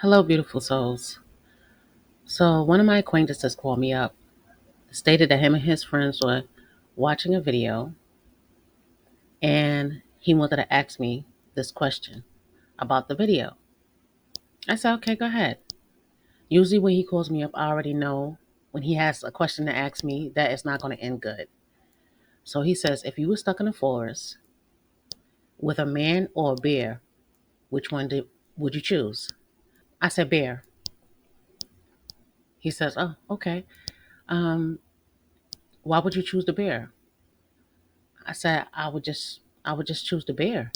Hello, beautiful souls. So, one of my acquaintances called me up, stated that him and his friends were watching a video, and he wanted to ask me this question about the video. I said, okay, go ahead. Usually, when he calls me up, I already know when he has a question to ask me that it's not going to end good. So, he says, if you were stuck in a forest with a man or a bear, which would you choose? I said, bear. He says, oh, okay. Um, why would you choose the bear? I said, I would just choose the bear.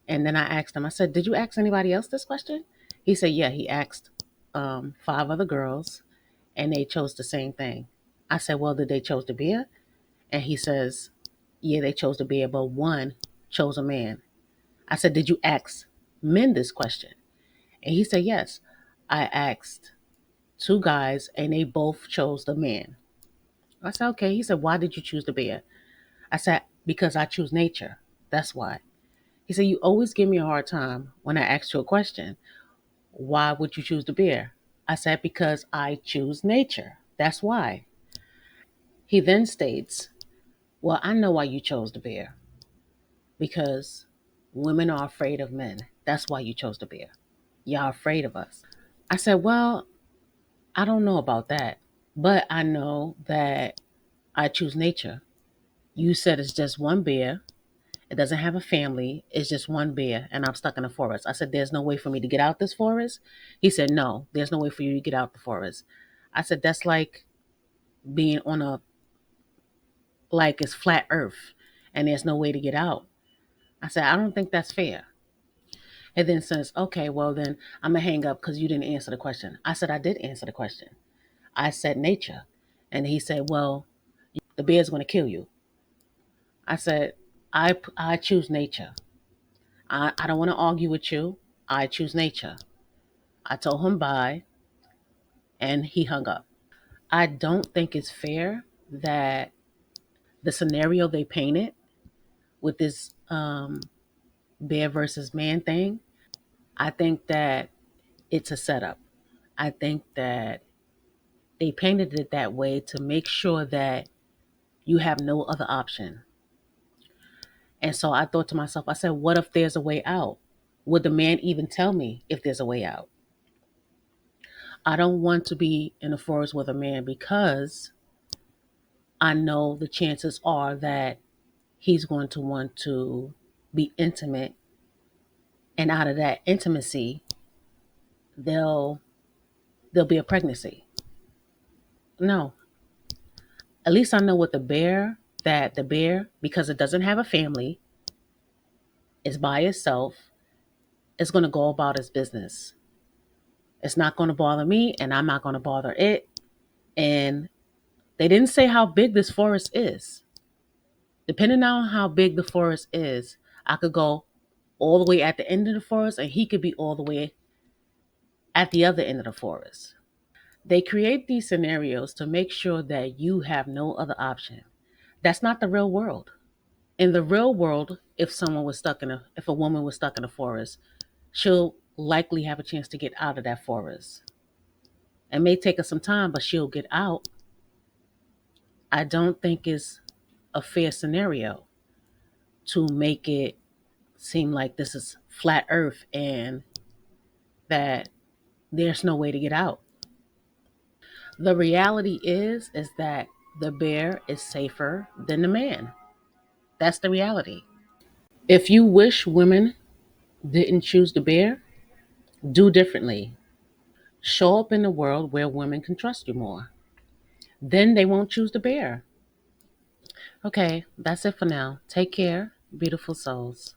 And then I asked him, I said, did you ask anybody else this question? He said, yeah, he asked five other girls and they chose the same thing. I said, well, did they chose the bear? And he says, yeah, they chose the bear, but one chose a man. I said, did you ask men this question? And he said, yes. I asked two guys and they both chose the man. I said, okay. He said, why did you choose the bear? I said, because I choose nature. That's why. He said, you always give me a hard time when I ask you a question. Why would you choose the bear? I said, because I choose nature. That's why. He then states, well, I know why you chose the bear. Because women are afraid of men. That's why you chose the bear. Y'all afraid of us. I said, well, I don't know about that. But I know that I choose nature. You said it's just one bear. It doesn't have a family. It's just one bear, and I'm stuck in a forest. I said, there's no way for me to get out this forest. He said, no, there's no way for you to get out the forest. I said, that's like being on like it's flat earth and there's no way to get out. I said, I don't think that's fair. And then says, okay, well, then I'm going to hang up because you didn't answer the question. I said, I did answer the question. I said nature. And he said, well, the bear's going to kill you. I said, I choose nature. I don't want to argue with you. I choose nature. I told him bye, and he hung up. I don't think it's fair that the scenario they painted with this bear versus man thing, I think that it's a setup. I think that they painted it that way to make sure that you have no other option. And so I thought to myself, I said, what if there's a way out? Would the man even tell me if there's a way out? I don't want to be in the forest with a man because I know the chances are that he's going to want to be intimate, and out of that intimacy there'll be a pregnancy. No, at least I know with the bear that the bear, because it doesn't have a family, is by itself, is going to go about its business. It's not going to bother me and I'm not going to bother it. And they didn't say how big this forest is. Depending on how big the forest is, I could go all the way at the end of the forest and he could be all the way at the other end of the forest. They create these scenarios to make sure that you have no other option. That's not the real world. In the real world, if a woman was stuck in a forest, she'll likely have a chance to get out of that forest. It may take her some time, but she'll get out. I don't think it's a fair scenario to make it seem like this is flat earth and that there's no way to get out. The reality is that the bear is safer than the man. That's the reality. If you wish women didn't choose the bear, do differently. Show up in the world where women can trust you more. Then they won't choose the bear. Okay, that's it for now. Take care, beautiful souls.